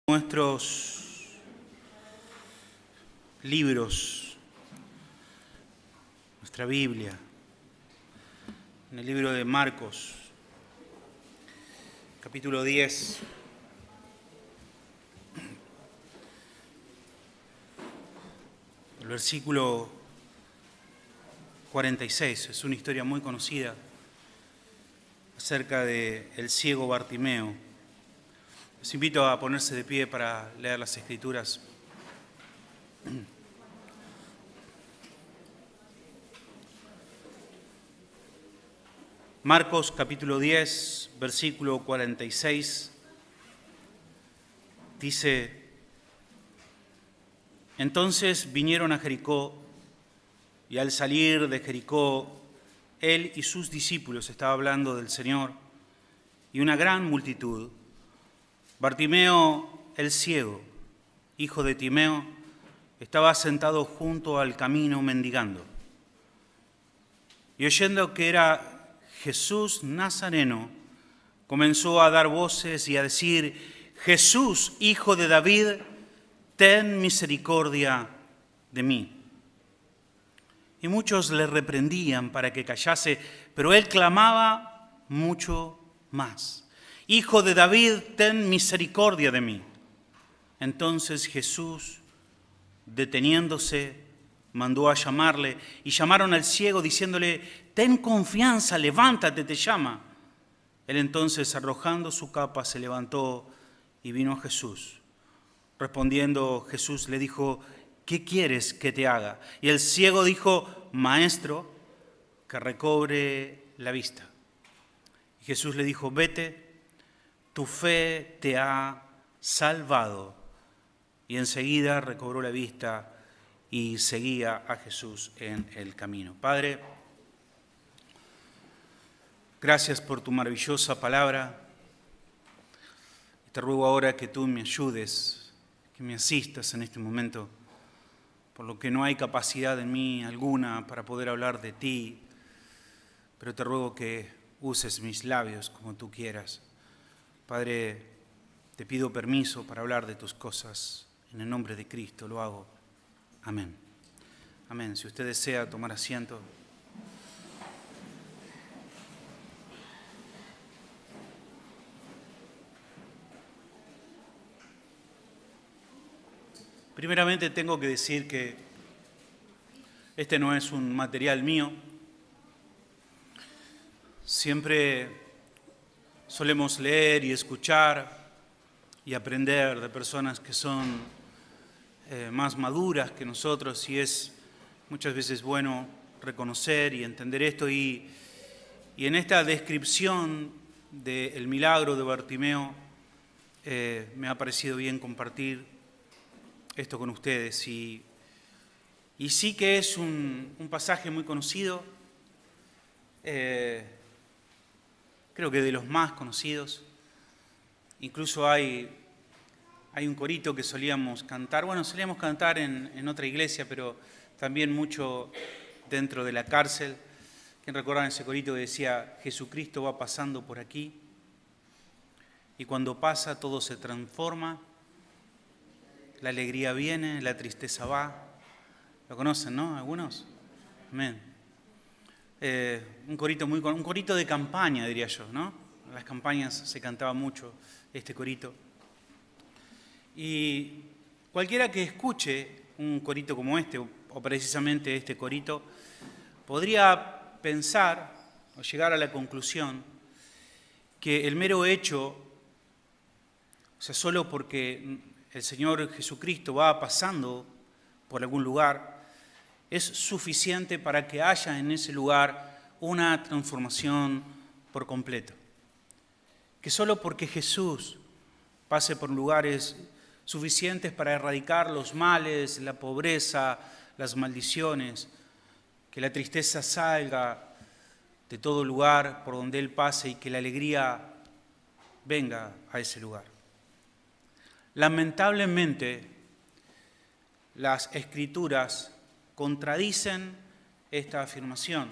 Nuestros libros, nuestra Biblia, en el libro de Marcos, capítulo 10, el versículo 46, es una historia muy conocida acerca del ciego Bartimeo. Les invito a ponerse de pie para leer las Escrituras. Marcos capítulo 10, versículo 46, dice: Entonces vinieron a Jericó, y al salir de Jericó, él y sus discípulos, estaba hablando del Señor, y una gran multitud. Bartimeo el ciego, hijo de Timeo, estaba sentado junto al camino mendigando. Y oyendo que era Jesús Nazareno, comenzó a dar voces y a decir: Jesús, hijo de David, ten misericordia de mí. Y muchos le reprendían para que callase, pero él clamaba mucho más: Hijo de David, ten misericordia de mí. Entonces Jesús, deteniéndose, mandó a llamarle, y llamaron al ciego diciéndole: Ten confianza, levántate, te llama. Él entonces, arrojando su capa, se levantó y vino a Jesús. Respondiendo Jesús le dijo: ¿Qué quieres que te haga? Y el ciego dijo: Maestro, que recobre la vista. Y Jesús le dijo: Vete, tu fe te ha salvado. Y enseguida recobró la vista y seguía a Jesús en el camino. Padre, gracias por tu maravillosa palabra. Te ruego ahora que tú me ayudes, que me asistas en este momento, por lo que no hay capacidad en mí alguna para poder hablar de ti, pero te ruego que uses mis labios como tú quieras. Padre, te pido permiso para hablar de tus cosas. En el nombre de Cristo lo hago. Amén. Amén. Si usted desea tomar asiento. Primeramente tengo que decir que este no es un material mío. Siempre solemos leer y escuchar y aprender de personas que son más maduras que nosotros, y es muchas veces bueno reconocer y entender esto. Y en esta descripción del milagro de Bartimeo me ha parecido bien compartir esto con ustedes. Y sí que es un pasaje muy conocido, creo que de los más conocidos. Incluso hay un corito que solíamos cantar. Bueno, solíamos cantar en otra iglesia, pero también mucho dentro de la cárcel. ¿Quién recuerda ese corito que decía: Jesucristo va pasando por aquí, y cuando pasa todo se transforma, la alegría viene, la tristeza va? ¿Lo conocen, no? ¿Algunos? Amén. Un corito de campaña, diría yo, ¿no? En las campañas se cantaba mucho este corito. Y cualquiera que escuche un corito como este, o precisamente este corito, podría pensar o llegar a la conclusión que el mero hecho, o sea, solo porque el Señor Jesucristo va pasando por algún lugar, es suficiente para que haya en ese lugar una transformación por completo. Que solo porque Jesús pase por lugares suficientes para erradicar los males, la pobreza, las maldiciones, que la tristeza salga de todo lugar por donde Él pase y que la alegría venga a ese lugar. Lamentablemente, las Escrituras contradicen esta afirmación.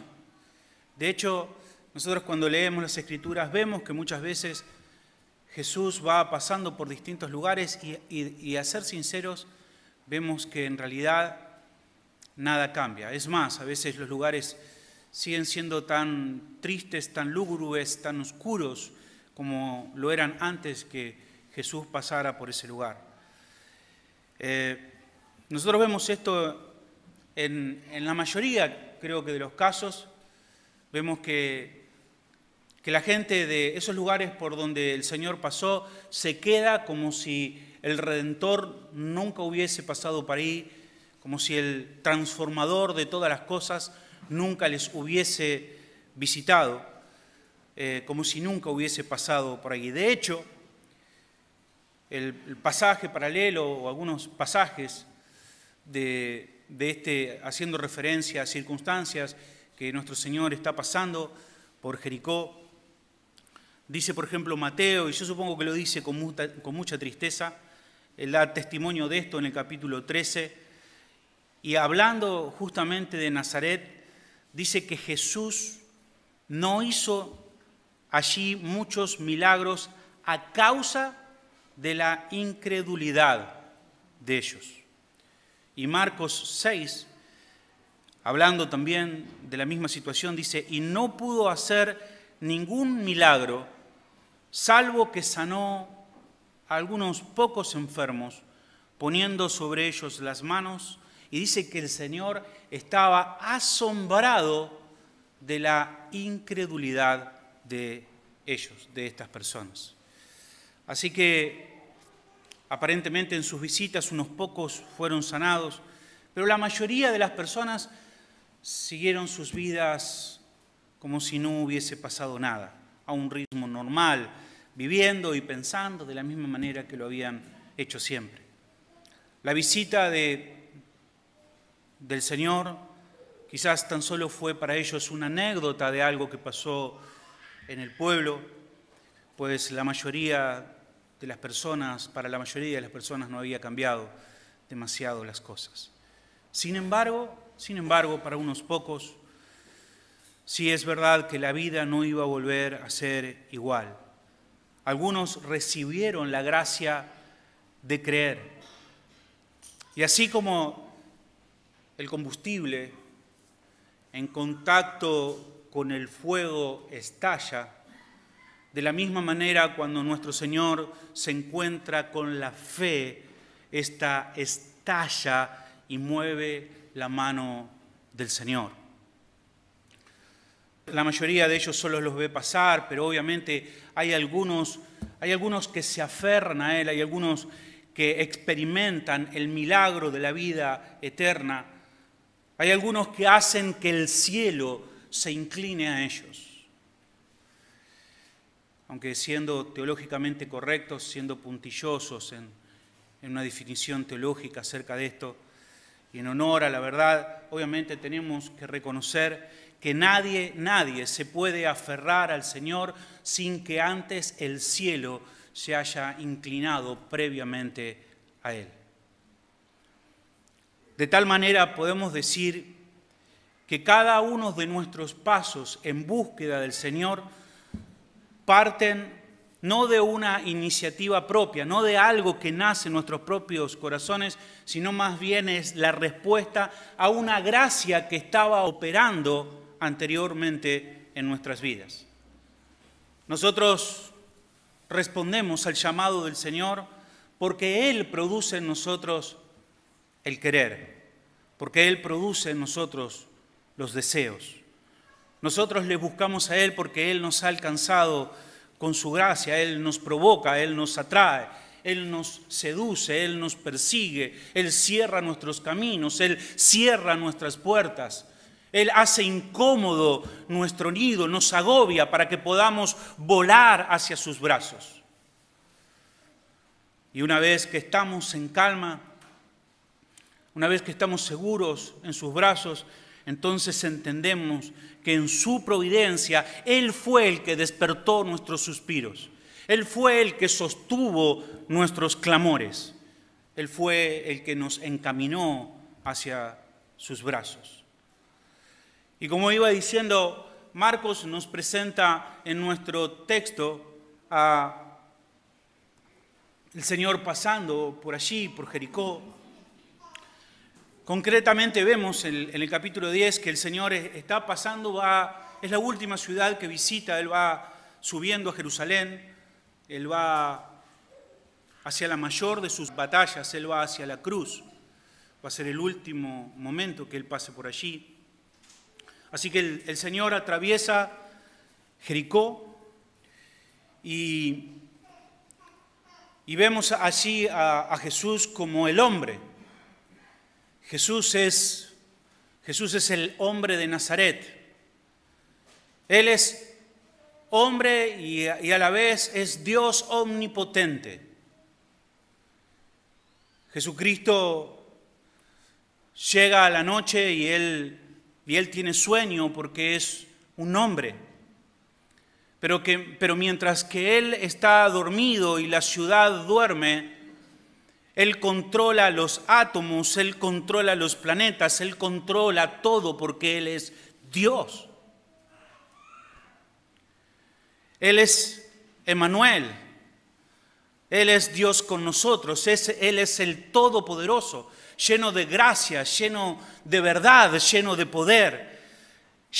De hecho, nosotros cuando leemos las Escrituras vemos que muchas veces Jesús va pasando por distintos lugares y a ser sinceros, vemos que en realidad nada cambia. Es más, a veces los lugares siguen siendo tan tristes, tan lúgubres, tan oscuros como lo eran antes que Jesús pasara por ese lugar. Nosotros vemos esto en la mayoría, creo que de los casos, vemos que la gente de esos lugares por donde el Señor pasó se queda como si el Redentor nunca hubiese pasado por ahí, como si el transformador de todas las cosas nunca les hubiese visitado, como si nunca hubiese pasado por ahí. De hecho, el pasaje paralelo o algunos pasajes de haciendo referencia a circunstancias que nuestro Señor está pasando por Jericó, dice, por ejemplo, Mateo, y yo supongo que lo dice con mucha tristeza, él da testimonio de esto en el capítulo 13, y hablando justamente de Nazaret, dice que Jesús no hizo allí muchos milagros a causa de la incredulidad de ellos. Y Marcos 6, hablando también de la misma situación, dice, y no pudo hacer ningún milagro, salvo que sanó a algunos pocos enfermos, poniendo sobre ellos las manos, y dice que el Señor estaba asombrado de la incredulidad de ellos, de estas personas. Así que aparentemente en sus visitas unos pocos fueron sanados, pero la mayoría de las personas siguieron sus vidas como si no hubiese pasado nada, a un ritmo normal, viviendo y pensando de la misma manera que lo habían hecho siempre. La visita del Señor quizás tan solo fue para ellos una anécdota de algo que pasó en el pueblo, pues para la mayoría de las personas no había cambiado demasiado las cosas. Sin embargo, para unos pocos, sí es verdad que la vida no iba a volver a ser igual. Algunos recibieron la gracia de creer. Y así como el combustible en contacto con el fuego estalla, de la misma manera cuando nuestro Señor se encuentra con la fe, esta estalla y mueve la mano del Señor. La mayoría de ellos solo los ve pasar, pero obviamente hay algunos que se aferran a Él, hay algunos que experimentan el milagro de la vida eterna, hay algunos que hacen que el cielo se incline a ellos. Aunque siendo teológicamente correctos, siendo puntillosos en una definición teológica acerca de esto, y en honor a la verdad, obviamente tenemos que reconocer que nadie se puede aferrar al Señor sin que antes el cielo se haya inclinado previamente a Él. De tal manera podemos decir que cada uno de nuestros pasos en búsqueda del Señor parten no de una iniciativa propia, no de algo que nace en nuestros propios corazones, sino más bien es la respuesta a una gracia que estaba operando anteriormente en nuestras vidas. Nosotros respondemos al llamado del Señor porque Él produce en nosotros el querer, porque Él produce en nosotros los deseos. Nosotros le buscamos a Él porque Él nos ha alcanzado con su gracia, Él nos provoca, Él nos atrae, Él nos seduce, Él nos persigue, Él cierra nuestros caminos, Él cierra nuestras puertas, Él hace incómodo nuestro nido, nos agobia para que podamos volar hacia sus brazos. Y una vez que estamos en calma, una vez que estamos seguros en sus brazos, entonces entendemos que en su providencia Él fue el que despertó nuestros suspiros. Él fue el que sostuvo nuestros clamores. Él fue el que nos encaminó hacia sus brazos. Y como iba diciendo, Marcos nos presenta en nuestro texto a el Señor pasando por allí, por Jericó. Concretamente vemos en el capítulo 10 que el Señor está pasando, es la última ciudad que visita, Él va subiendo a Jerusalén, Él va hacia la mayor de sus batallas, Él va hacia la cruz, va a ser el último momento que Él pase por allí. Así que el Señor atraviesa Jericó y vemos allí a Jesús como el hombre. Jesús es el hombre de Nazaret. Él es hombre y a la vez es Dios omnipotente. Jesucristo llega a la noche y él tiene sueño porque es un hombre. Pero mientras que Él está dormido y la ciudad duerme, Él controla los átomos, Él controla los planetas, Él controla todo porque Él es Dios. Él es Emmanuel, Él es Dios con nosotros, Él es el Todopoderoso, lleno de gracia, lleno de verdad, lleno de poder,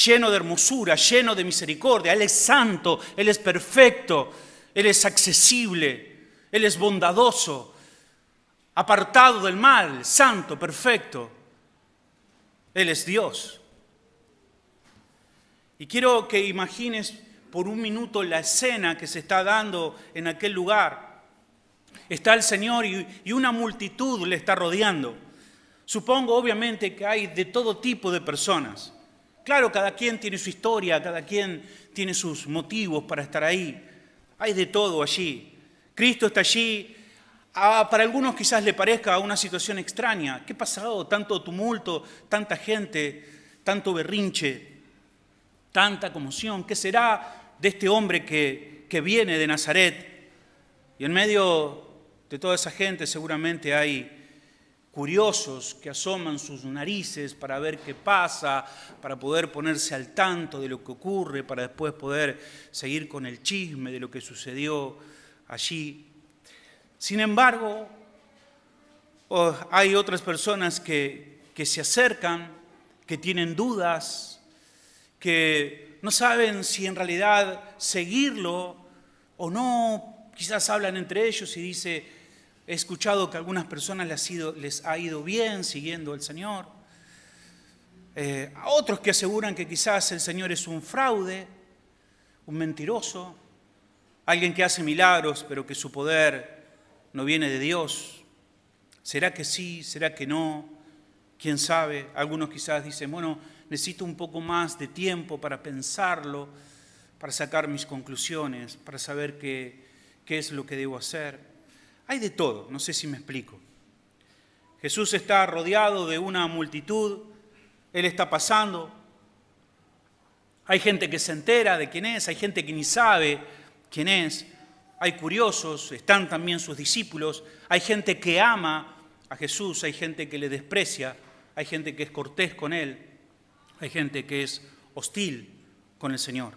lleno de hermosura, lleno de misericordia. Él es santo, Él es perfecto, Él es accesible, Él es bondadoso, apartado del mal, santo, perfecto. Él es Dios. Y quiero que imagines por un minuto la escena que se está dando en aquel lugar. Está el Señor y una multitud le está rodeando. Supongo, obviamente, que hay de todo tipo de personas. Claro, cada quien tiene su historia, cada quien tiene sus motivos para estar ahí. Hay de todo allí. Cristo está allí. Para algunos quizás le parezca una situación extraña. ¿Qué ha pasado? Tanto tumulto, tanta gente, tanto berrinche, tanta conmoción. ¿Qué será de este hombre que viene de Nazaret? Y en medio de toda esa gente seguramente hay curiosos que asoman sus narices para ver qué pasa, para poder ponerse al tanto de lo que ocurre, para después poder seguir con el chisme de lo que sucedió allí. Sin embargo, hay otras personas que se acercan, que tienen dudas, que no saben si en realidad seguirlo o no. Quizás hablan entre ellos y dice: he escuchado que a algunas personas les ha ido bien siguiendo al Señor. A otros que aseguran que quizás el Señor es un fraude, un mentiroso, alguien que hace milagros pero que su poder no viene de Dios. ¿Será que sí? ¿Será que no? ¿Quién sabe? Algunos quizás dicen: bueno, necesito un poco más de tiempo para pensarlo, para sacar mis conclusiones, para saber qué es lo que debo hacer. Hay de todo, no sé si me explico. Jesús está rodeado de una multitud, Él está pasando. Hay gente que se entera de quién es, hay gente que ni sabe quién es. Hay curiosos, están también sus discípulos. Hay gente que ama a Jesús, hay gente que le desprecia, hay gente que es cortés con Él, hay gente que es hostil con el Señor.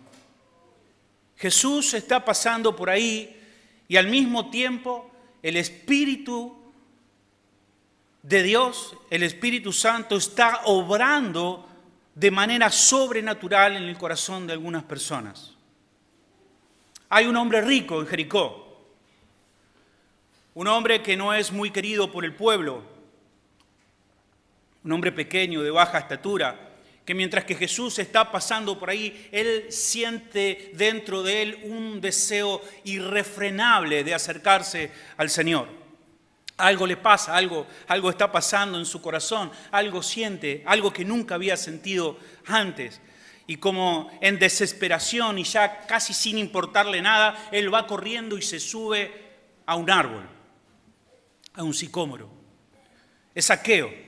Jesús está pasando por ahí y al mismo tiempo el Espíritu de Dios, el Espíritu Santo, está obrando de manera sobrenatural en el corazón de algunas personas. Hay un hombre rico en Jericó, un hombre que no es muy querido por el pueblo, un hombre pequeño, de baja estatura, que mientras que Jesús está pasando por ahí, Él siente dentro de Él un deseo irrefrenable de acercarse al Señor. Algo le pasa, algo está pasando en su corazón, algo siente, algo que nunca había sentido antes. Y como en desesperación y ya casi sin importarle nada, Él va corriendo y se sube a un árbol, a un sicómoro. Es Zaqueo.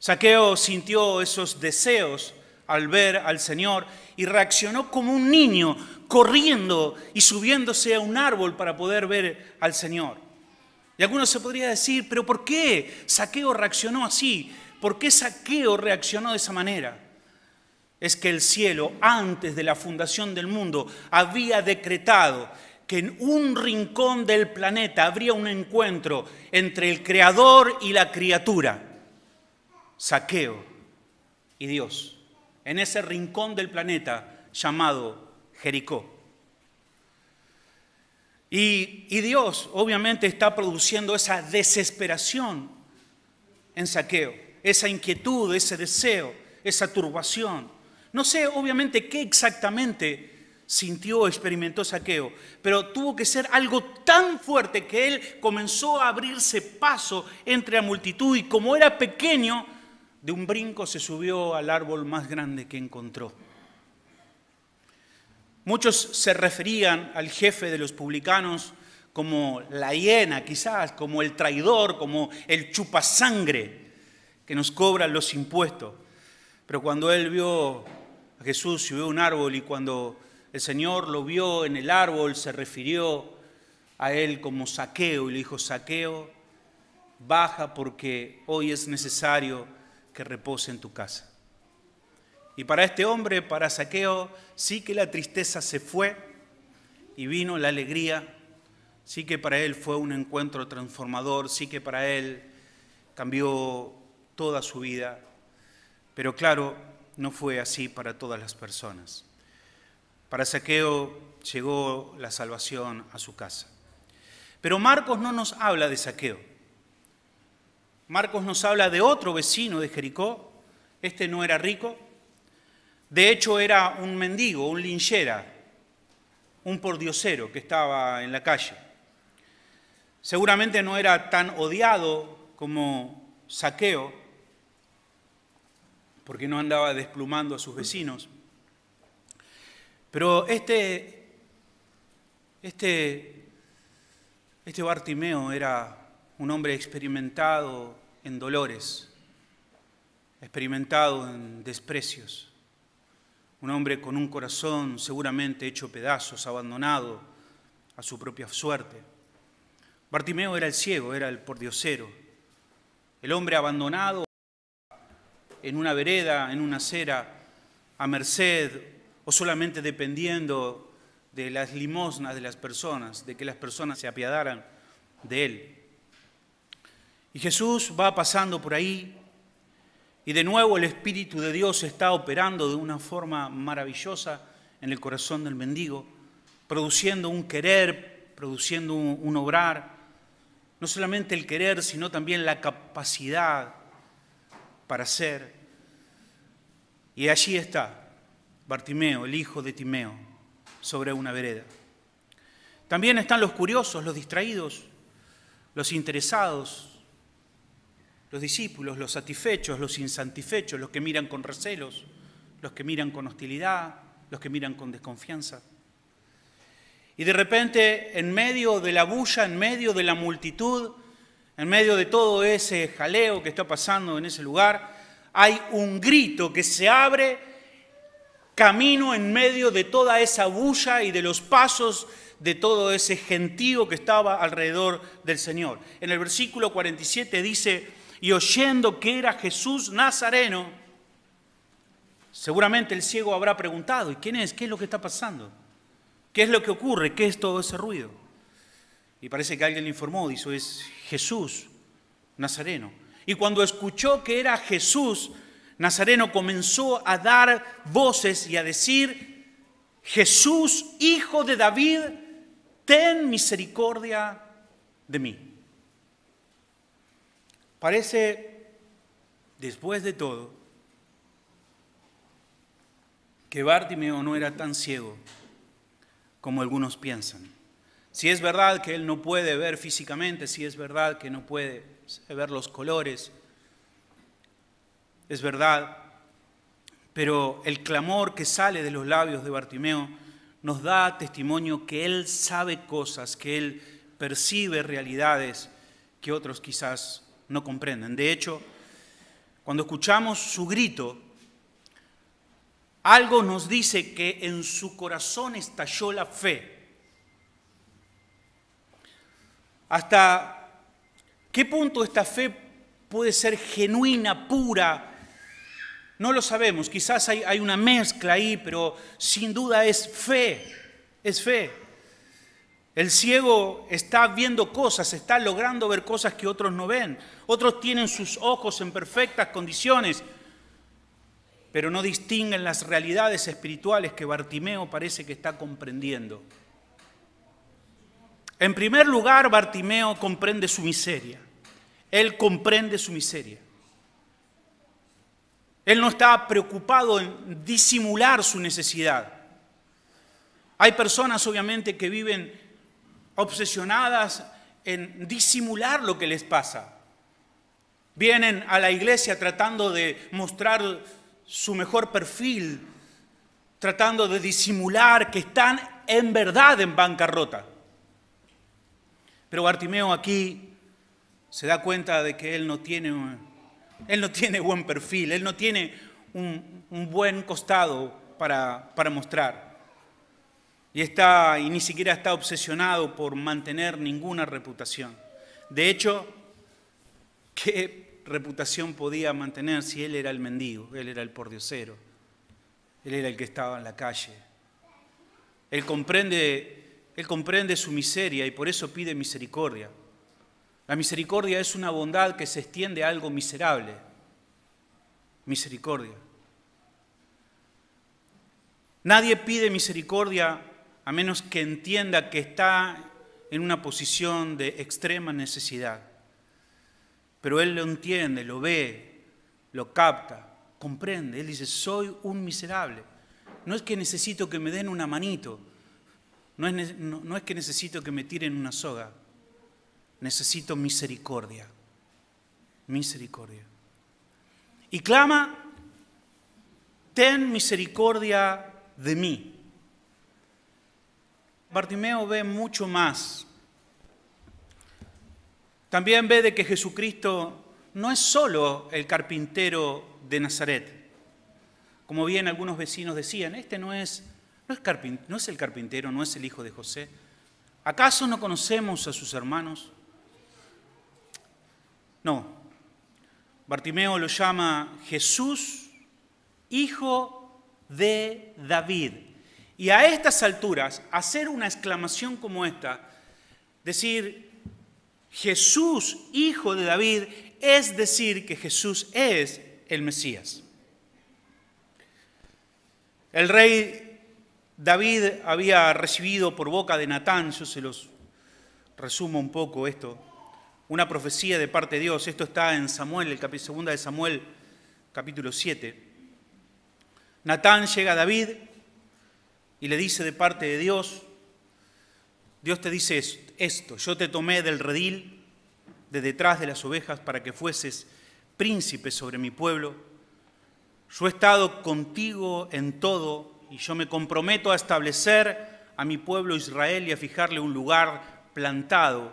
Zaqueo sintió esos deseos al ver al Señor y reaccionó como un niño, corriendo y subiéndose a un árbol para poder ver al Señor. Y algunos se podría decir: ¿pero por qué Zaqueo reaccionó así? ¿Por qué Zaqueo reaccionó de esa manera? Es que el cielo, antes de la fundación del mundo, había decretado que en un rincón del planeta habría un encuentro entre el Creador y la criatura, Zaqueo y Dios, en ese rincón del planeta llamado Jericó. Y Dios obviamente está produciendo esa desesperación en Zaqueo, esa inquietud, ese deseo, esa turbación. No sé obviamente qué exactamente sintió o experimentó Zaqueo, pero tuvo que ser algo tan fuerte que él comenzó a abrirse paso entre la multitud y como era pequeño, de un brinco se subió al árbol más grande que encontró. Muchos se referían al jefe de los publicanos como la hiena, quizás, como el traidor, como el chupasangre que nos cobra los impuestos. Pero cuando él vio a Jesús, subió a un árbol y cuando el Señor lo vio en el árbol, se refirió a él como Zaqueo y le dijo: Zaqueo, baja porque hoy es necesario que repose en tu casa. Y para este hombre, para Zaqueo, sí que la tristeza se fue y vino la alegría. Sí que para él fue un encuentro transformador, sí que para él cambió toda su vida. Pero claro, no fue así para todas las personas. Para Zaqueo llegó la salvación a su casa. Pero Marcos no nos habla de Zaqueo. Marcos nos habla de otro vecino de Jericó. Este no era rico. De hecho, era un mendigo, un linchera, un pordiosero que estaba en la calle. Seguramente no era tan odiado como Zaqueo, porque no andaba desplumando a sus vecinos. Pero este Bartimeo era un hombre experimentado en dolores, experimentado en desprecios. Un hombre con un corazón seguramente hecho pedazos, abandonado a su propia suerte. Bartimeo era el ciego, era el pordiosero, el hombre abandonado en una vereda, en una acera, a merced o solamente dependiendo de las limosnas de las personas, de que las personas se apiadaran de él. Y Jesús va pasando por ahí. Y de nuevo el Espíritu de Dios está operando de una forma maravillosa en el corazón del mendigo, produciendo un querer, produciendo un obrar. No solamente el querer, sino también la capacidad para hacer. Y allí está Bartimeo, el hijo de Timeo, sobre una vereda. También están los curiosos, los distraídos, los interesados, los discípulos, los satisfechos, los insatisfechos, los que miran con recelos, los que miran con hostilidad, los que miran con desconfianza. Y de repente, en medio de la bulla, en medio de la multitud, en medio de todo ese jaleo que está pasando en ese lugar, hay un grito que se abre camino en medio de toda esa bulla y de los pasos de todo ese gentío que estaba alrededor del Señor. En el versículo 47 dice: y oyendo que era Jesús Nazareno, seguramente el ciego habrá preguntado: ¿y quién es? ¿Qué es lo que está pasando? ¿Qué es lo que ocurre? ¿Qué es todo ese ruido? Y parece que alguien le informó, dice: es Jesús Nazareno. Y cuando escuchó que era Jesús Nazareno, comenzó a dar voces y a decir: Jesús, hijo de David, ten misericordia de mí. Parece, después de todo, que Bartimeo no era tan ciego como algunos piensan. Si es verdad que él no puede ver físicamente, si es verdad que no puede ver los colores, es verdad, pero el clamor que sale de los labios de Bartimeo nos da testimonio que él sabe cosas, que él percibe realidades que otros quizás no comprenden. De hecho, cuando escuchamos su grito, algo nos dice que en su corazón estalló la fe. ¿Hasta qué punto esta fe puede ser genuina, pura? No lo sabemos, quizás hay una mezcla ahí, pero sin duda es fe, es fe. El ciego está viendo cosas, está logrando ver cosas que otros no ven. Otros tienen sus ojos en perfectas condiciones, pero no distinguen las realidades espirituales que Bartimeo parece que está comprendiendo. En primer lugar, Bartimeo comprende su miseria. Él comprende su miseria. Él no está preocupado en disimular su necesidad. Hay personas, obviamente, que viven obsesionadas en disimular lo que les pasa. Vienen a la iglesia tratando de mostrar su mejor perfil, tratando de disimular que están en verdad en bancarrota. Pero Bartimeo aquí se da cuenta de que él no tiene buen perfil, él no tiene un buen costado para mostrar. Y ni siquiera está obsesionado por mantener ninguna reputación. De hecho, ¿qué reputación podía mantener si él era el mendigo? Él era el pordiosero. Él era el que estaba en la calle. Él comprende su miseria y por eso pide misericordia. La misericordia es una bondad que se extiende a algo miserable. Misericordia. Nadie pide misericordia a menos que entienda que está en una posición de extrema necesidad. Pero él lo entiende, lo ve, lo capta, comprende. Él dice, soy un miserable. No es que necesito que me den una manito, no es que necesito que me tiren una soga. Necesito misericordia, misericordia. Y clama, ten misericordia de mí. Bartimeo ve mucho más. También ve de que Jesucristo no es solo el carpintero de Nazaret. Como bien algunos vecinos decían, este no es el carpintero, no es el hijo de José. ¿Acaso no conocemos a sus hermanos? No. Bartimeo lo llama Jesús, hijo de David. Y a estas alturas, hacer una exclamación como esta, decir Jesús, hijo de David, es decir que Jesús es el Mesías. El rey David había recibido por boca de Natán, yo se los resumo un poco esto, una profecía de parte de Dios. Esto está en Samuel, el segunda de Samuel, capítulo 7. Natán llega a David y le dice de parte de Dios, Dios te dice esto, yo te tomé del redil, de detrás de las ovejas, para que fueses príncipe sobre mi pueblo. Yo he estado contigo en todo y yo me comprometo a establecer a mi pueblo Israel y a fijarle un lugar plantado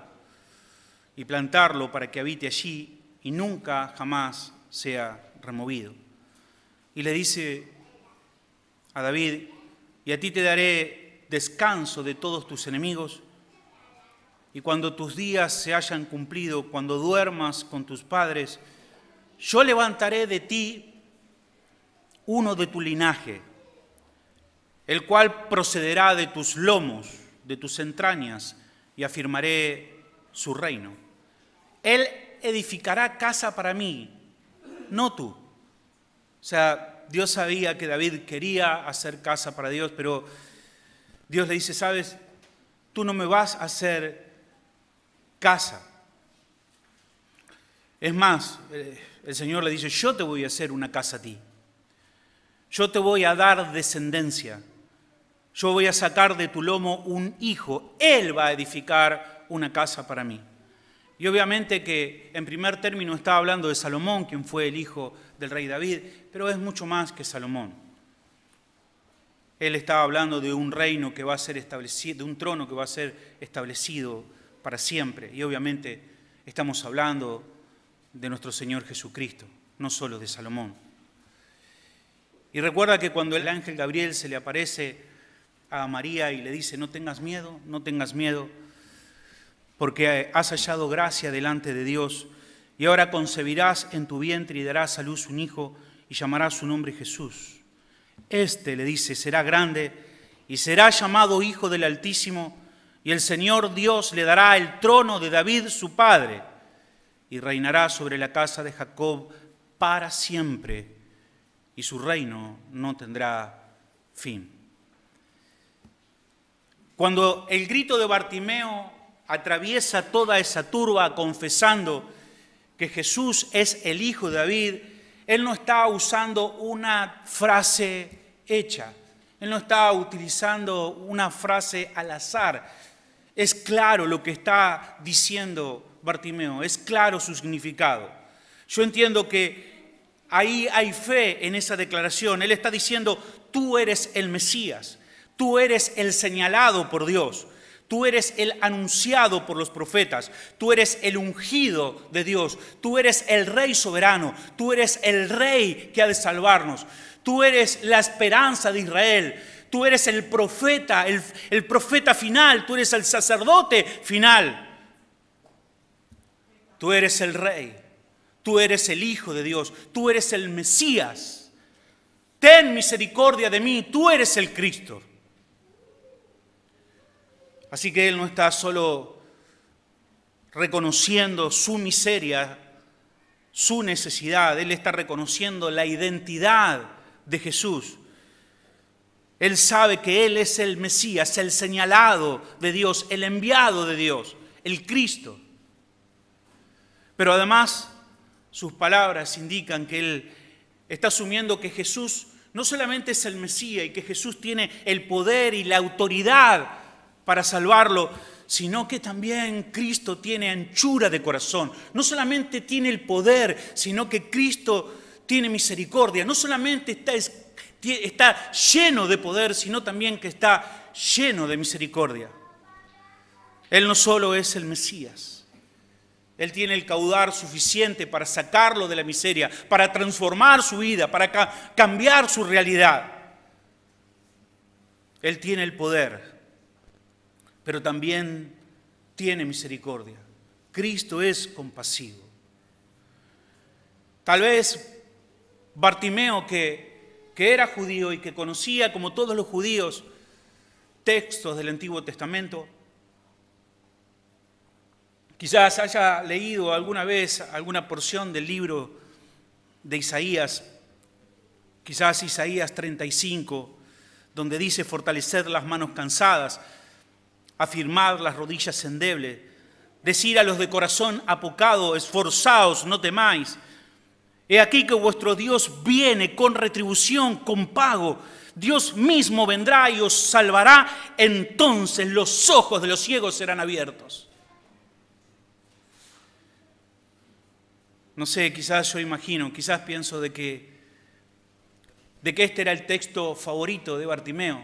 y plantarlo para que habite allí y nunca jamás sea removido. Y le dice a David, y a ti te daré descanso de todos tus enemigos, y cuando tus días se hayan cumplido, cuando duermas con tus padres, yo levantaré de ti uno de tu linaje, el cual procederá de tus lomos, de tus entrañas, y afirmaré su reino. Él edificará casa para mí, no tú. O sea, Dios sabía que David quería hacer casa para Dios, pero Dios le dice, ¿sabes? Tú no me vas a hacer casa. Es más, el Señor le dice, yo te voy a hacer una casa a ti. Yo te voy a dar descendencia. Yo voy a sacar de tu lomo un hijo. Él va a edificar una casa para mí. Y obviamente que en primer término estaba hablando de Salomón, quien fue el hijo del rey David, pero es mucho más que Salomón. Él estaba hablando de un reino que va a ser establecido, de un trono que va a ser establecido para siempre. Y obviamente estamos hablando de nuestro Señor Jesucristo, no solo de Salomón. Y recuerda que cuando el ángel Gabriel se le aparece a María y le dice, no tengas miedo, porque has hallado gracia delante de Dios, y ahora concebirás en tu vientre y darás a luz un hijo, y llamarás su nombre Jesús. Este, le dice, será grande, y será llamado Hijo del Altísimo, y el Señor Dios le dará el trono de David su padre, y reinará sobre la casa de Jacob para siempre, y su reino no tendrá fin. Cuando el grito de Bartimeo atraviesa toda esa turba confesando que Jesús es el Hijo de David, él no está usando una frase hecha, él no está utilizando una frase al azar. Es claro lo que está diciendo Bartimeo, es claro su significado. Yo entiendo que ahí hay fe en esa declaración. Él está diciendo, tú eres el Mesías, tú eres el señalado por Dios, tú eres el anunciado por los profetas, tú eres el ungido de Dios, tú eres el Rey soberano, tú eres el Rey que ha de salvarnos, tú eres la esperanza de Israel, tú eres el profeta final, tú eres el sacerdote final. Tú eres el Rey, tú eres el Hijo de Dios, tú eres el Mesías. Ten misericordia de mí, tú eres el Cristo. Así que él no está solo reconociendo su miseria, su necesidad, él está reconociendo la identidad de Jesús. Él sabe que él es el Mesías, el señalado de Dios, el enviado de Dios, el Cristo. Pero además, sus palabras indican que él está asumiendo que Jesús no solamente es el Mesías y que Jesús tiene el poder y la autoridad para salvarlo, sino que también Cristo tiene anchura de corazón. No solamente tiene el poder, sino que Cristo tiene misericordia. No solamente está lleno de poder, sino también que está lleno de misericordia. Él no solo es el Mesías, él tiene el caudal suficiente para sacarlo de la miseria, para transformar su vida, para cambiar su realidad. Él tiene el poder, pero también tiene misericordia. Cristo es compasivo. Tal vez Bartimeo, que era judío y que conocía, como todos los judíos, textos del Antiguo Testamento, quizás haya leído alguna vez alguna porción del libro de Isaías, quizás Isaías 35, donde dice fortalecer las manos cansadas, afirmar las rodillas endebles, decir a los de corazón apocado, esforzaos, no temáis. He aquí que vuestro Dios viene con retribución, con pago. Dios mismo vendrá y os salvará, entonces los ojos de los ciegos serán abiertos. No sé, quizás yo imagino, quizás pienso de que este era el texto favorito de Bartimeo.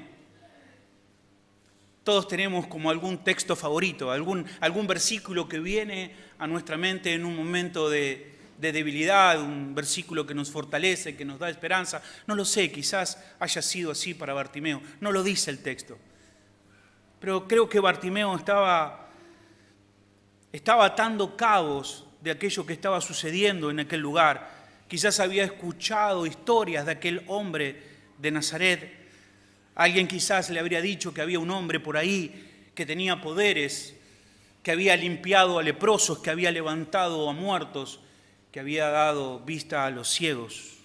Todos tenemos como algún texto favorito, algún versículo que viene a nuestra mente en un momento de debilidad, un versículo que nos fortalece, que nos da esperanza. No lo sé, quizás haya sido así para Bartimeo. No lo dice el texto. Pero creo que Bartimeo estaba atando cabos de aquello que estaba sucediendo en aquel lugar. Quizás había escuchado historias de aquel hombre de Nazaret. Alguien quizás le habría dicho que había un hombre por ahí que tenía poderes, que había limpiado a leprosos, que había levantado a muertos, que había dado vista a los ciegos.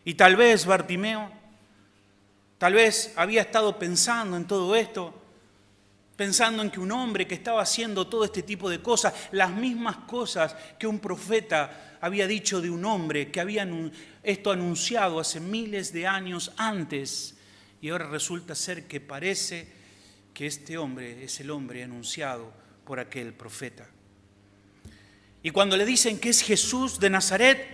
Y tal vez Bartimeo, había estado pensando en todo esto, pensando en que un hombre que estaba haciendo todo este tipo de cosas, las mismas cosas que un profeta había dicho de un hombre que había esto anunciado hace miles de años antes, y ahora resulta ser que parece que este hombre es el hombre anunciado por aquel profeta. Y cuando le dicen que es Jesús de Nazaret,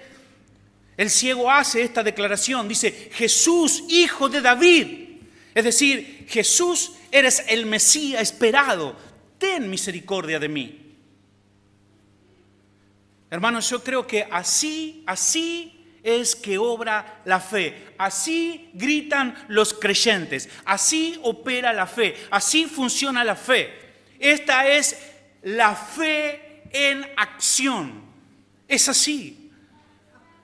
el ciego hace esta declaración, dice, Jesús, hijo de David. Es decir, Jesús, eres el Mesías esperado, ten misericordia de mí. Hermanos, yo creo que así es que obra la fe. Así gritan los creyentes, así opera la fe, así funciona la fe. Esta es la fe en acción. Es así.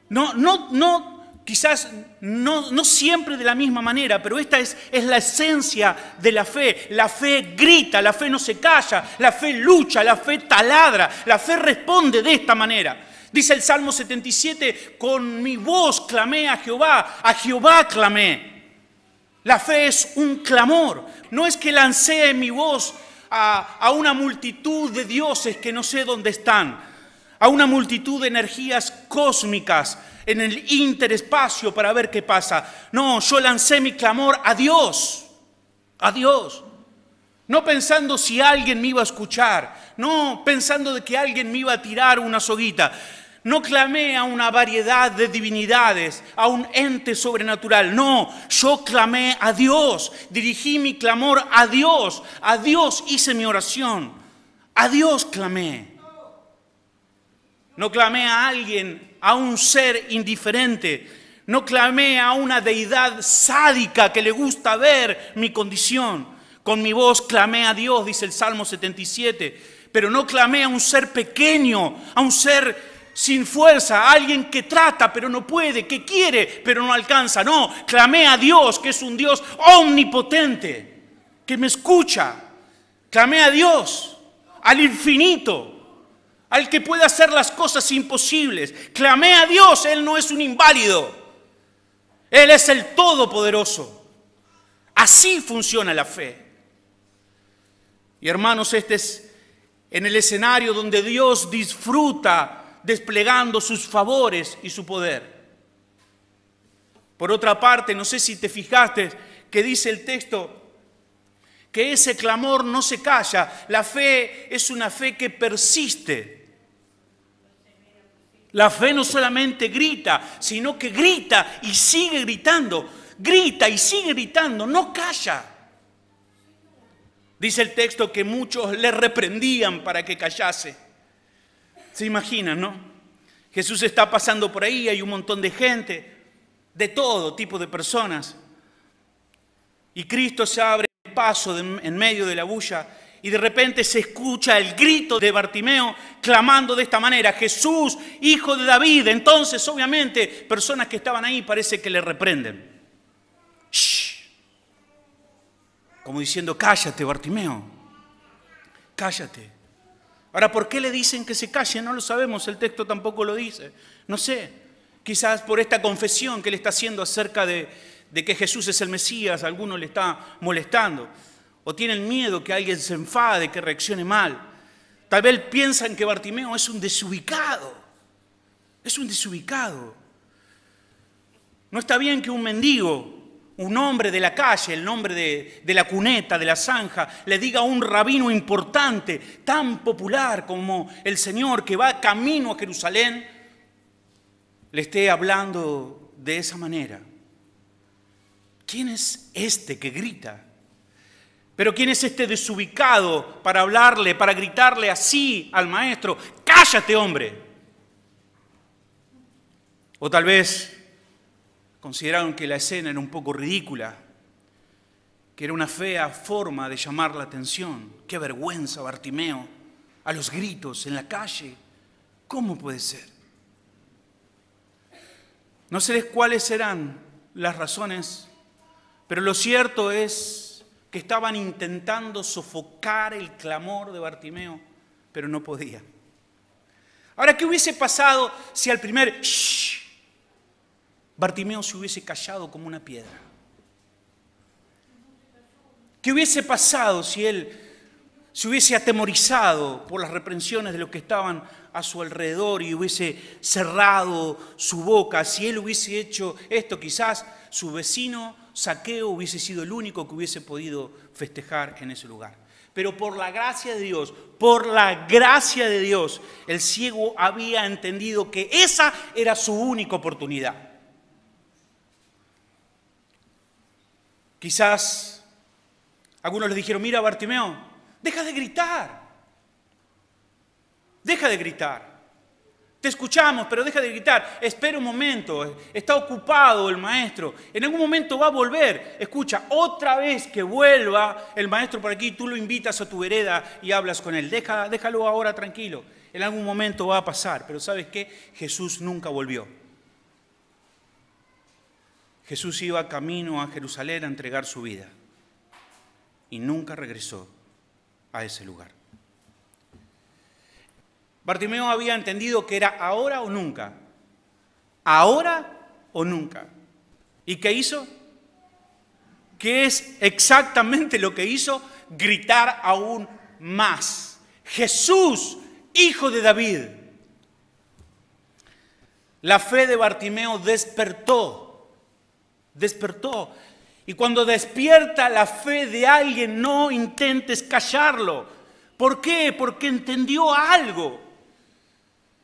No quizás no siempre de la misma manera, pero esta es la esencia de la fe. La fe grita, la fe no se calla, la fe lucha, la fe taladra, la fe responde de esta manera. Dice el Salmo 77, con mi voz clamé a Jehová clamé. La fe es un clamor, no es que lancé mi voz a una multitud de dioses que no sé dónde están, a una multitud de energías cósmicas en el interespacio para ver qué pasa. No, yo lancé mi clamor a Dios, no pensando si alguien me iba a escuchar, no pensando de que alguien me iba a tirar una soguita. No clamé a una variedad de divinidades, a un ente sobrenatural. No, yo clamé a Dios, dirigí mi clamor a Dios hice mi oración, a Dios clamé. No clamé a alguien, a un ser indiferente, no clamé a una deidad sádica que le gusta ver mi condición. Con mi voz clamé a Dios, dice el Salmo 77, pero no clamé a un ser pequeño, a un ser sin fuerza, a alguien que trata pero no puede, que quiere pero no alcanza. No, clamé a Dios, que es un Dios omnipotente, que me escucha. Clamé a Dios, al infinito, al que puede hacer las cosas imposibles. Clamé a Dios, Él no es un inválido, Él es el Todopoderoso. Así funciona la fe. Y hermanos, este es en el escenario donde Dios disfruta desplegando sus favores y su poder. Por otra parte, no sé si te fijaste que dice el texto que ese clamor no se calla. La fe es una fe que persiste. La fe no solamente grita, sino que grita y sigue gritando. Grita y sigue gritando, no calla. Dice el texto que muchos le reprendían para que callase. ¿Se imaginan, no? Jesús está pasando por ahí, hay un montón de gente, de todo tipo de personas. Y Cristo se abre paso en medio de la bulla y de repente se escucha el grito de Bartimeo clamando de esta manera: Jesús, hijo de David. Entonces, obviamente, personas que estaban ahí parece que le reprenden. ¡Shh! Como diciendo: cállate, Bartimeo, cállate. Ahora, ¿por qué le dicen que se calle? No lo sabemos, el texto tampoco lo dice. No sé, quizás por esta confesión que le está haciendo acerca de que Jesús es el Mesías, a alguno le está molestando. O tienen miedo que alguien se enfade, que reaccione mal. Tal vez piensan que Bartimeo es un desubicado. Es un desubicado. No está bien que un mendigo, un hombre de la calle, el nombre de la cuneta, de la zanja, le diga a un rabino importante, tan popular como el Señor, que va camino a Jerusalén, le esté hablando de esa manera. ¿Quién es este que grita? Pero ¿quién es este desubicado para hablarle, para gritarle así al maestro? ¡Cállate, hombre! O tal vez consideraron que la escena era un poco ridícula, que era una fea forma de llamar la atención. ¡Qué vergüenza, Bartimeo! A los gritos en la calle. ¿Cómo puede ser? No sé cuáles serán las razones, pero lo cierto es que estaban intentando sofocar el clamor de Bartimeo, pero no podían. Ahora, ¿qué hubiese pasado si al primer shh, Bartimeo se hubiese callado como una piedra? ¿Qué hubiese pasado si él se hubiese atemorizado por las reprensiones de los que estaban a su alrededor y hubiese cerrado su boca? Si él hubiese hecho esto, quizás su vecino Zaqueo hubiese sido el único que hubiese podido festejar en ese lugar. Pero por la gracia de Dios, el ciego había entendido que esa era su única oportunidad. Quizás algunos les dijeron: mira, Bartimeo, deja de gritar. Deja de gritar. Te escuchamos, pero deja de gritar. Espera un momento, está ocupado el maestro. En algún momento va a volver. Escucha, otra vez que vuelva el maestro por aquí, tú lo invitas a tu vereda y hablas con él. Déjalo ahora tranquilo. En algún momento va a pasar. Pero ¿sabes qué? Jesús nunca volvió. Jesús iba camino a Jerusalén a entregar su vida y nunca regresó a ese lugar. Bartimeo había entendido que era ahora o nunca. Ahora o nunca. ¿Y qué hizo? ¿Qué es exactamente lo que hizo? Gritar aún más. Jesús, Hijo de David. La fe de Bartimeo despertó. Y cuando despierta la fe de alguien, no intentes callarlo. ¿Por qué? Porque entendió algo.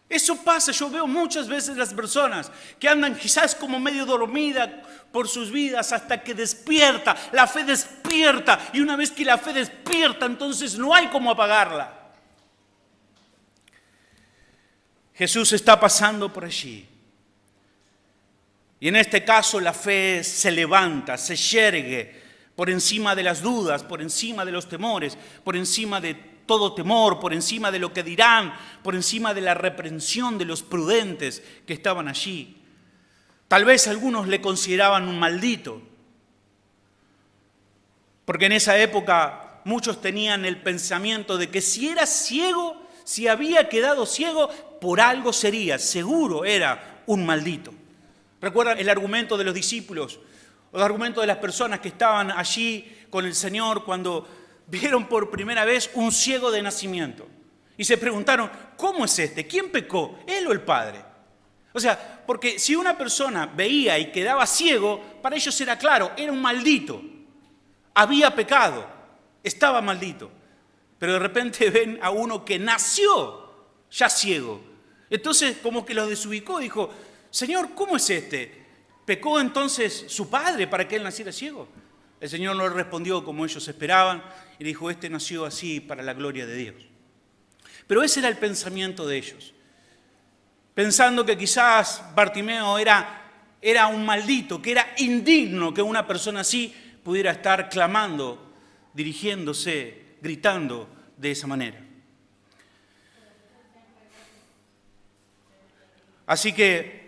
Eso pasa, yo veo muchas veces las personas que andan quizás como medio dormidas por sus vidas hasta que despierta, la fe despierta, y una vez que la fe despierta, entonces no hay cómo apagarla. Jesús está pasando por allí. Y en este caso la fe se levanta, se yergue por encima de las dudas, por encima de los temores, por encima de todo temor, por encima de lo que dirán, por encima de la reprensión de los prudentes que estaban allí. Tal vez algunos le consideraban un maldito, porque en esa época muchos tenían el pensamiento de que si era ciego, si había quedado ciego, por algo sería, seguro era un maldito. ¿Recuerdan el argumento de los discípulos, o el argumento de las personas que estaban allí con el Señor cuando vieron por primera vez un ciego de nacimiento? Y se preguntaron, ¿cómo es este? ¿Quién pecó? ¿Él o el Padre? O sea, porque si una persona veía y quedaba ciego, para ellos era claro, era un maldito. Había pecado, estaba maldito. Pero de repente ven a uno que nació ya ciego. Entonces como que los desubicó, dijo, Señor, ¿cómo es este? ¿Pecó entonces su padre para que él naciera ciego? El Señor no le respondió como ellos esperaban y dijo, este nació así para la gloria de Dios. Pero ese era el pensamiento de ellos. Pensando que quizás Bartimeo era un maldito, que era indigno que una persona así pudiera estar clamando, dirigiéndose, gritando de esa manera. Así que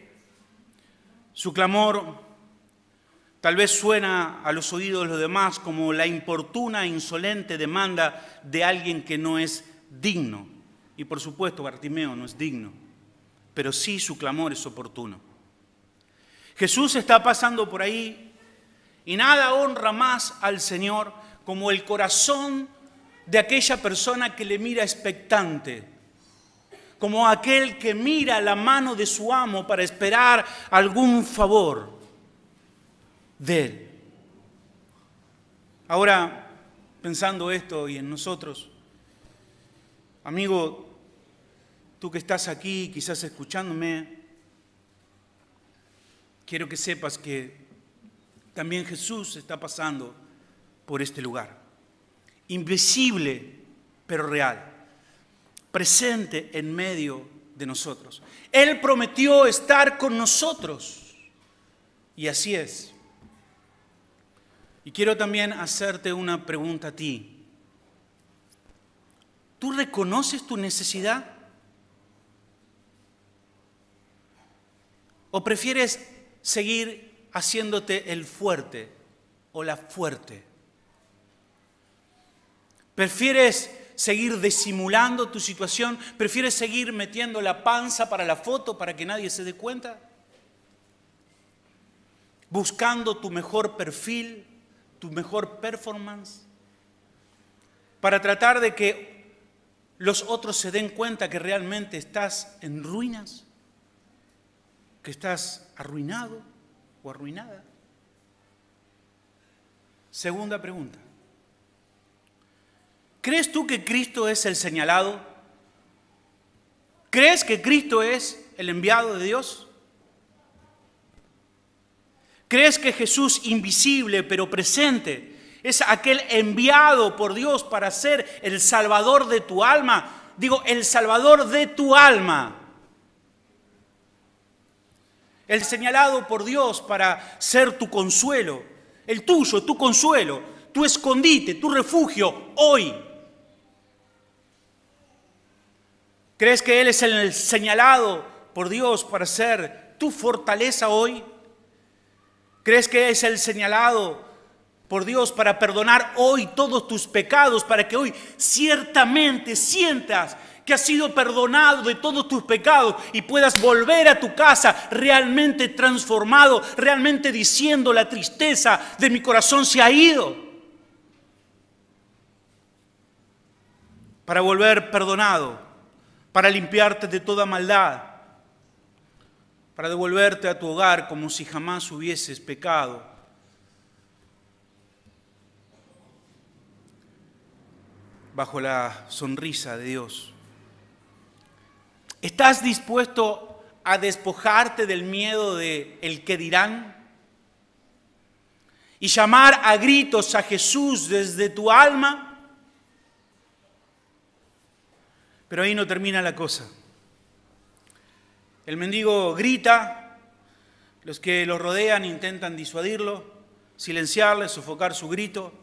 su clamor tal vez suena a los oídos de los demás como la importuna e insolente demanda de alguien que no es digno. Y por supuesto Bartimeo no es digno, pero sí su clamor es oportuno. Jesús está pasando por ahí y nada honra más al Señor como el corazón de aquella persona que le mira expectante, como aquel que mira la mano de su amo para esperar algún favor de él. Ahora, pensando esto y en nosotros, amigo, tú que estás aquí, quizás escuchándome, quiero que sepas que también Jesús está pasando por este lugar. Invisible, pero real. Presente en medio de nosotros. Él prometió estar con nosotros. Y así es. Y quiero también hacerte una pregunta a ti. ¿Tú reconoces tu necesidad? ¿O prefieres seguir haciéndote el fuerte o la fuerte? ¿Prefieres seguir disimulando tu situación? ¿Prefieres seguir metiendo la panza para la foto para que nadie se dé cuenta? ¿Buscando tu mejor perfil, tu mejor performance? Para tratar de que los otros se den cuenta que realmente estás en ruinas, que estás arruinado o arruinada. Segunda pregunta. ¿Crees tú que Cristo es el señalado? ¿Crees que Cristo es el enviado de Dios? ¿Crees que Jesús, invisible pero presente, es aquel enviado por Dios para ser el Salvador de tu alma? Digo, el Salvador de tu alma. El señalado por Dios para ser tu consuelo, el tuyo, tu consuelo, tu escondite, tu refugio hoy. ¿Crees que Él es el señalado por Dios para ser tu fortaleza hoy? ¿Crees que es el señalado por Dios para perdonar hoy todos tus pecados, para que hoy ciertamente sientas que has sido perdonado de todos tus pecados y puedas volver a tu casa realmente transformado, realmente diciendo: la tristeza de mi corazón se ha ido? Para volver perdonado, para limpiarte de toda maldad, para devolverte a tu hogar como si jamás hubieses pecado. Bajo la sonrisa de Dios. ¿Estás dispuesto a despojarte del miedo de el que dirán? Y llamar a gritos a Jesús desde tu alma. Pero ahí no termina la cosa. El mendigo grita, los que lo rodean intentan disuadirlo, silenciarle, sofocar su grito.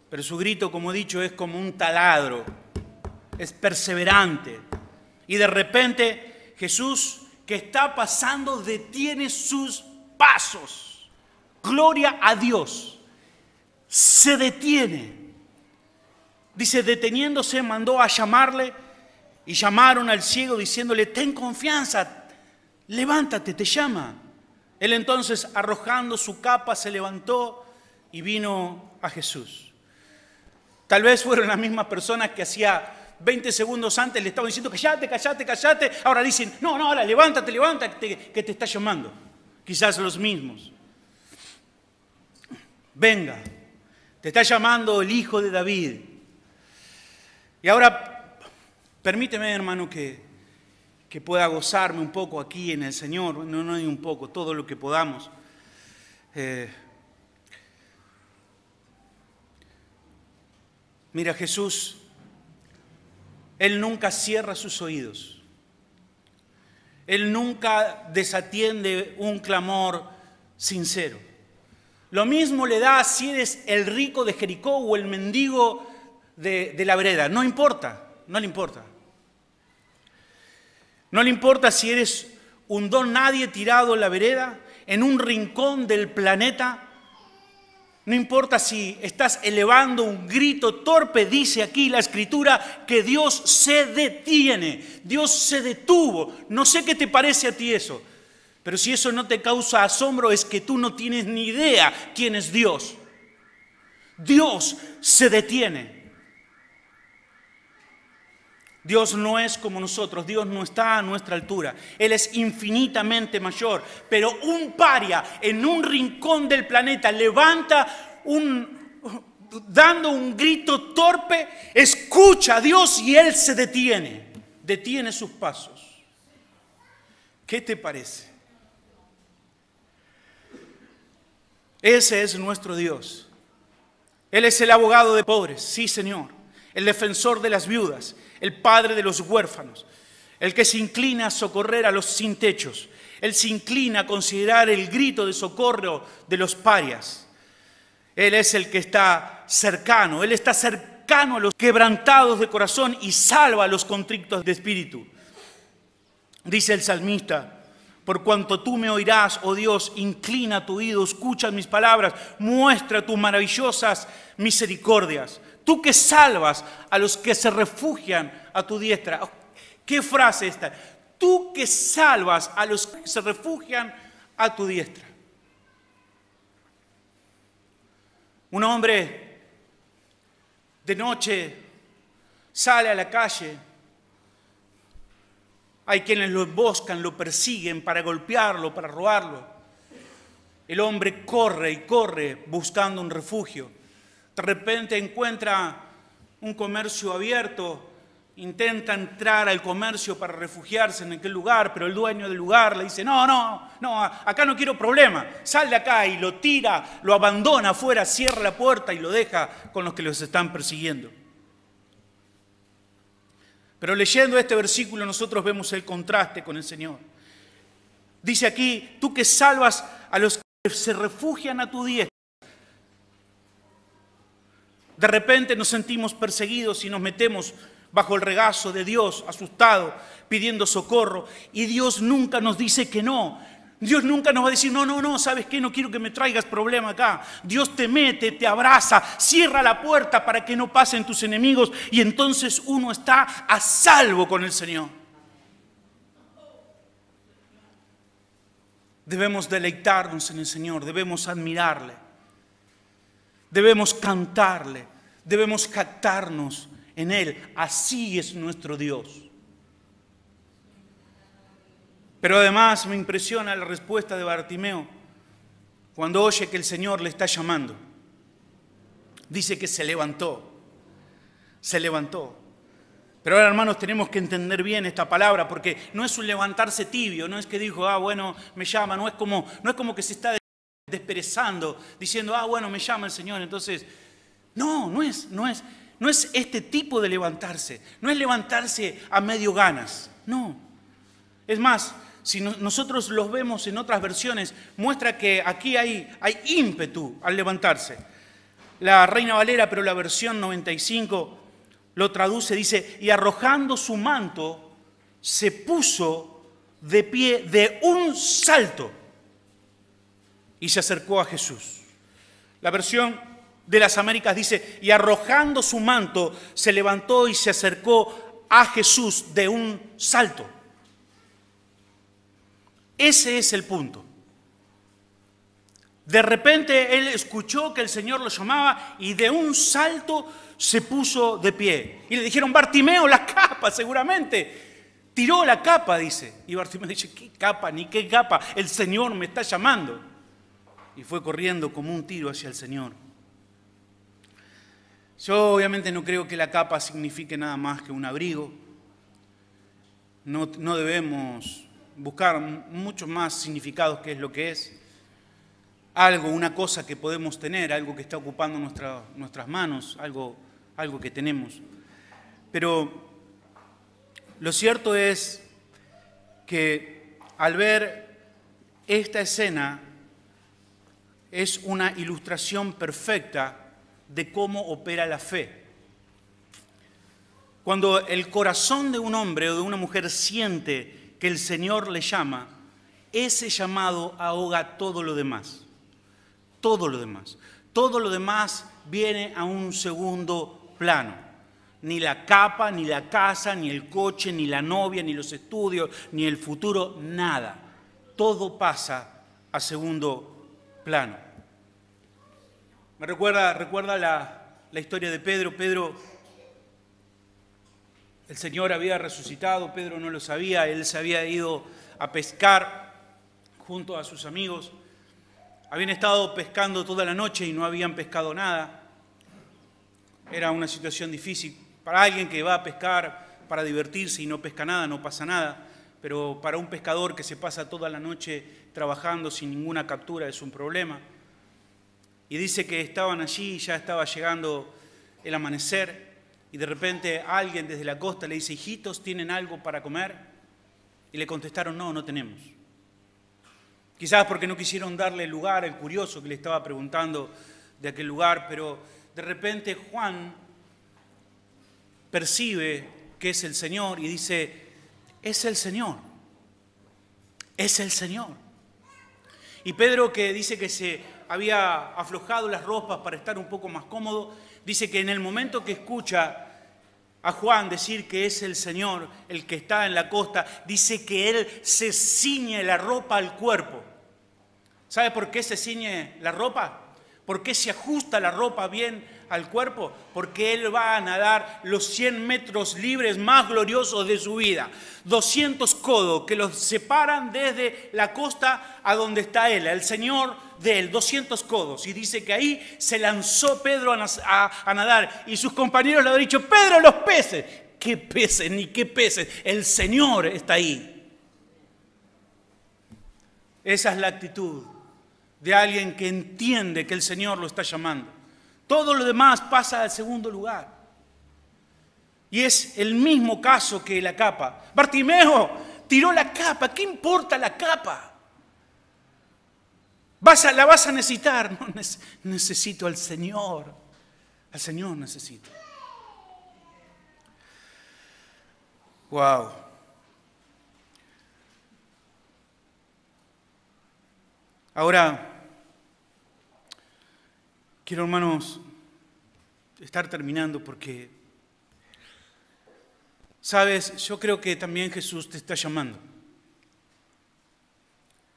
Pero su grito, como he dicho, es como un taladro, es perseverante. Y de repente Jesús, que está pasando, detiene sus pasos. Gloria a Dios. Se detiene. Dice, deteniéndose, mandó a llamarle y llamaron al ciego diciéndole: ten confianza, levántate, te llama. Él entonces, arrojando su capa, se levantó y vino a Jesús. Tal vez fueron las mismas personas que hacía 20 segundos antes le estaban diciendo: cállate, cállate, cállate. Ahora dicen: no, ahora levántate, levántate, que te está llamando. Quizás los mismos. Venga, te está llamando el Hijo de David. Y ahora, permíteme, hermano, que pueda gozarme un poco aquí en el Señor. No hay un poco, todo lo que podamos. Mira, Jesús, Él nunca cierra sus oídos. Él nunca desatiende un clamor sincero. Lo mismo le da si eres el rico de Jericó o el mendigo de la vereda. No importa, no le importa. No le importa si eres un don nadie tirado en la vereda, en un rincón del planeta. No importa si estás elevando un grito torpe, dice aquí la Escritura que Dios se detiene, Dios se detuvo. No sé qué te parece a ti eso, pero si eso no te causa asombro es que tú no tienes ni idea quién es Dios. Dios se detiene. Dios no es como nosotros, Dios no está a nuestra altura, Él es infinitamente mayor, pero un paria en un rincón del planeta levanta dando un grito torpe, escucha a Dios y Él se detiene sus pasos. ¿Qué te parece? Ese es nuestro Dios. Él es el abogado de pobres, sí, Señor, el defensor de las viudas, el padre de los huérfanos, el que se inclina a socorrer a los sin techos. Él se inclina a considerar el grito de socorro de los parias. Él es el que está cercano. Él está cercano a los quebrantados de corazón y salva a los contritos de espíritu. Dice el salmista: por cuanto tú me oirás, oh Dios, inclina tu oído, escucha mis palabras, muestra tus maravillosas misericordias. Tú que salvas a los que se refugian a tu diestra. ¿Qué frase esta? Tú que salvas a los que se refugian a tu diestra. Un hombre de noche sale a la calle. Hay quienes lo emboscan, lo persiguen para golpearlo, para robarlo. El hombre corre y corre buscando un refugio. De repente encuentra un comercio abierto, intenta entrar al comercio para refugiarse en aquel lugar, pero el dueño del lugar le dice: no, acá no quiero problema, sal de acá, y lo tira, lo abandona afuera, cierra la puerta y lo deja con los que los están persiguiendo. Pero leyendo este versículo nosotros vemos el contraste con el Señor. Dice aquí: tú que salvas a los que se refugian a tu diestra. De repente nos sentimos perseguidos y nos metemos bajo el regazo de Dios, asustados, pidiendo socorro. Y Dios nunca nos dice que no. Dios nunca nos va a decir, no, no, no, ¿sabes qué? No quiero que me traigas problema acá. Dios te mete, te abraza, cierra la puerta para que no pasen tus enemigos y entonces uno está a salvo con el Señor. Debemos deleitarnos en el Señor, debemos admirarle, debemos cantarle, debemos jactarnos en Él. Así es nuestro Dios. Pero además me impresiona la respuesta de Bartimeo cuando oye que el Señor le está llamando. Dice que se levantó, se levantó. Pero ahora, hermanos, tenemos que entender bien esta palabra, porque no es un levantarse tibio, no es que dijo, bueno, me llama, no es como que se está desperezando, diciendo, bueno, me llama el Señor, entonces, no es este tipo de levantarse, no es levantarse a medio ganas, no. Es más, si nosotros los vemos en otras versiones, muestra que aquí hay ímpetu al levantarse. La Reina Valera, pero la versión 95 lo traduce, dice, y arrojando su manto, se puso de pie de un salto y se acercó a Jesús. La versión de las Américas dice, y arrojando su manto, se levantó y se acercó a Jesús de un salto. Ese es el punto. De repente él escuchó que el Señor lo llamaba y de un salto se puso de pie. Y le dijeron, Bartimeo, la capa, seguramente. Tiró la capa, dice. Y Bartimeo dice, ¿qué capa? Ni qué capa. El Señor me está llamando. Y fue corriendo como un tiro hacia el Señor. Yo obviamente no creo que la capa signifique nada más que un abrigo. No debemos buscar muchos más significados que es lo que es. Algo, una cosa que podemos tener, algo que está ocupando nuestras manos, algo que tenemos. Pero lo cierto es que al ver esta escena es una ilustración perfecta de cómo opera la fe. Cuando el corazón de un hombre o de una mujer siente que el Señor le llama, ese llamado ahoga todo lo demás. Todo lo demás. Todo lo demás viene a un segundo plano. Ni la capa, ni la casa, ni el coche, ni la novia, ni los estudios, ni el futuro, nada. Todo pasa a segundo plano. Me recuerda la historia de Pedro. Pedro, el Señor había resucitado, Pedro no lo sabía, él se había ido a pescar junto a sus amigos. Habían estado pescando toda la noche y no habían pescado nada. Era una situación difícil. Para alguien que va a pescar para divertirse y no pesca nada, no pasa nada. Pero para un pescador que se pasa toda la noche trabajando sin ninguna captura es un problema. Y dice que estaban allí, ya estaba llegando el amanecer, y de repente alguien desde la costa le dice, hijitos, ¿tienen algo para comer? Y le contestaron, no tenemos. Quizás porque no quisieron darle lugar al curioso que le estaba preguntando de aquel lugar, pero de repente Juan percibe que es el Señor y dice, es el Señor, es el Señor. Y Pedro, que dice que se había aflojado las ropas para estar un poco más cómodo, dice que en el momento que escucha a Juan decir que es el Señor el que está en la costa, dice que él se ciñe la ropa al cuerpo. ¿Sabe por qué se ciñe la ropa? ¿Por qué se ajusta la ropa bien al cuerpo? Porque él va a nadar los 100 metros libres más gloriosos de su vida. 200 codos que los separan desde la costa a donde está él, el Señor de él, 200 codos. Y dice que ahí se lanzó Pedro a nadar y sus compañeros le han dicho, Pedro, los peces. ¿Qué peces? Ni qué peces. El Señor está ahí. Esa es la actitud de alguien que entiende que el Señor lo está llamando. Todo lo demás pasa al segundo lugar. Y es el mismo caso que la capa. Bartimeo tiró la capa. ¿Qué importa la capa? ¿La vas a necesitar? No, necesito al Señor. Al Señor necesito. Wow. Ahora, quiero, hermanos, estar terminando porque, sabes, yo creo que también Jesús te está llamando.